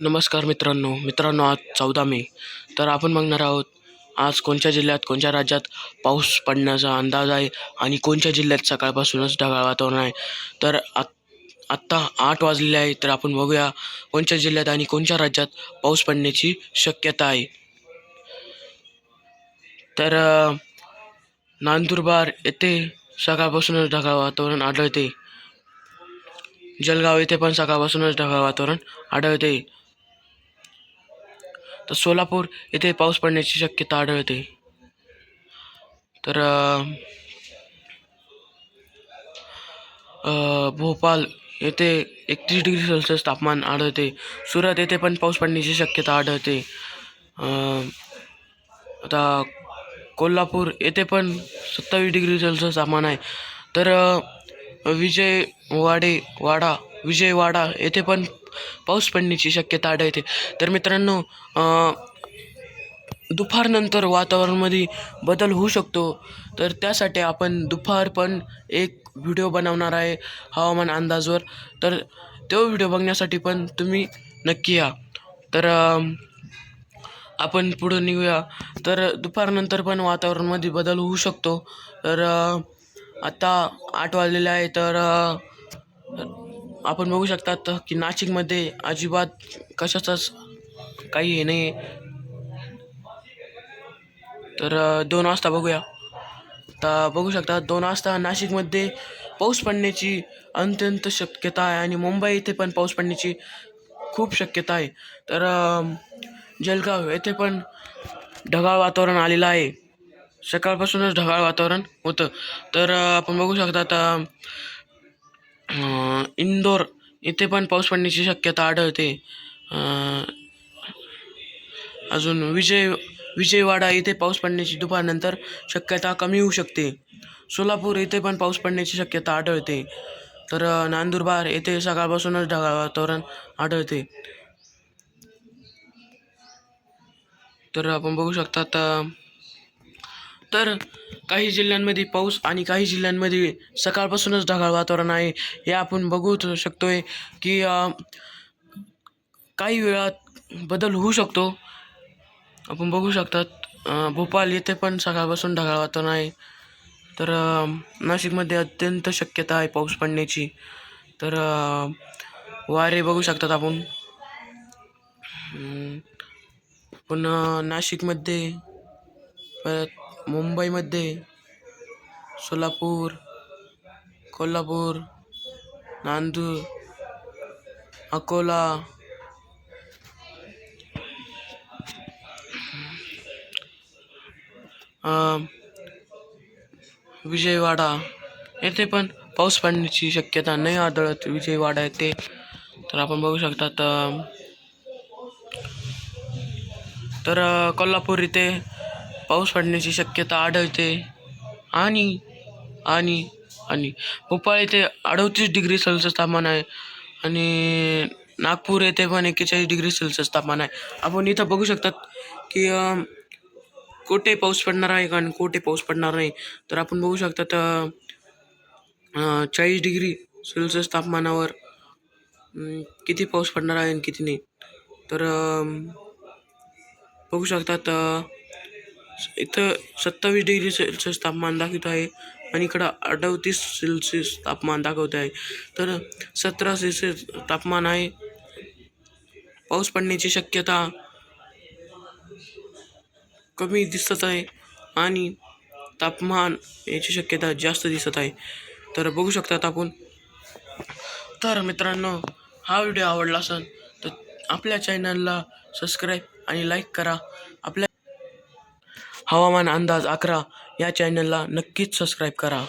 नमस्कार मित्रांनो आज 14 मे. तर आपण बघणार आहोत आज कोणत्या जिल्ह्यात कोणत्या राज्यात पाऊस पडण्याचा अंदाज आहे आणि कोणत्या जिल्ह्यात सकाळपासूनच ढगाळ वातावरण आहे. तर आत्ता 8 वाजलेले आहे. तर आपण बघूया कोणत्या जिल्ह्यात आणि कोणत्या राज्यात पाऊस पडण्याची शक्यता आहे. तर नंदुरबार येथे सकाळपासूनच ढगाळ वातावरण आढळते. जळगाव येथे पण सकाळपासूनच ढगाळ वातावरण आढळते. तर सोलापूर येथे पाऊस पडण्याची शक्यता आढळते. तर भोपाळ येथे 31 डिग्री सेल्सिअस तापमान आढळते. सुरत येथे पण पाऊस पडण्याची शक्यता आढळते. आता कोल्हापूर येथे पण 27 डिग्री सेल्सिअस तापमान आहे. तर विजयवाडा येथे पण पाऊस पडण्याची शक्यता आढळते. तर मित्रांनो, दुपारनंतर वातावरणामध्ये बदल होऊ शकतो. तर त्यासाठी आपण दुपार पण एक व्हिडिओ बनवणार आहे हवामान अंदाजवर. तर तो व्हिडिओ बघण्यासाठी पण तुम्ही नक्की या. तर आपण पुढे निघूया. तर दुपारनंतर पण वातावरणामध्ये बदल होऊ शकतो. तर आता 8 वाजलेले आहे. तर आपण बघू शकतात की नाशिकमध्ये अजिबात कशाचाच काही हे नाही. तर 2 वाजता बघूया. आता बघू शकता 2 वाजता नाशिकमध्ये पाऊस पडण्याची अत्यंत शक्यता आहे आणि मुंबई येथे पण पाऊस पडण्याची खूप शक्यता आहे. तर जळगाव येथे पण ढगाळ वातावरण आलेलं आहे. सकाळपासूनच ढगाळ वातावरण होतं. तर आपण बघू शकता आता इंदोर येथे पण पाऊस पडण्याची शक्यता आढळते. अजून विजयवाडा येथे पाऊस पडण्याची दुपारनंतर शक्यता कमी होऊ शकते. सोलापूर येथे पण पाऊस पडण्याची शक्यता आढळते. तर नंदुरबार येथे सकाळपासूनच ढगाळ वातावरण आढळते. तर आपण बघू शकता तर काही जिल्ह्यांमध्ये पाऊस आणि काही जिल्ह्यांमध्ये सकाळपासूनच ढगाळ वातावरण आहे. हे आपण बघू शकतोय की काही वेळात बदल होऊ शकतो. आपण बघू शकतात भोपाळ येथे पण सकाळपासून ढगाळ वातावरण आहे. तर नाशिकमध्ये अत्यंत शक्यता आहे पाऊस पडण्याची. तर वारे बघू शकतात आपण. पुन्हा नाशिकमध्ये, परत मुंबईमध्ये, सोलापूर, कोल्हापूर, नांदूर, अकोला, विजयवाडा येथे पण पाऊस पडण्याची शक्यता नाही आढळत. विजयवाडा येथे तर आपण बघू शकतात. तर कोल्हापूर येथे पाऊस पडण्याची शक्यता आढळते. आणि आणि आणि भोपाळ येथे 38 डिग्री सेल्सिअस तापमान आहे आणि नागपूर येथे पण 41 डिग्री सेल्सिअस तापमान आहे. आपण इथं बघू शकतात की कुठे पाऊस पडणार आहे आणि कुठे पाऊस पडणार नाही. तर आपण बघू शकतात 40 डिग्री सेल्सिअस तापमानावर किती पाऊस पडणार आहे आणि किती नाही. तर बघू शकतात इथं 27 डिग्री सेल्सिअस तापमान दाखवत आहे आणि इकडं 38 सेल्सिअस तापमान दाखवत आहे. तर 17 सेल्सिअस तापमान आहे. पाऊस पडण्याची शक्यता कमी दिसत आहे आणि तापमान याची शक्यता जास्त दिसत आहे. तर बघू शकतात आपण. तर मित्रांनो, हा व्हिडिओ आवडला असेल तर आपल्या चॅनलला सबस्क्राईब आणि लाईक करा. आपल्या हवामान अंदाज 11 या चॅनलला नक्कीच सबस्क्राईब करा.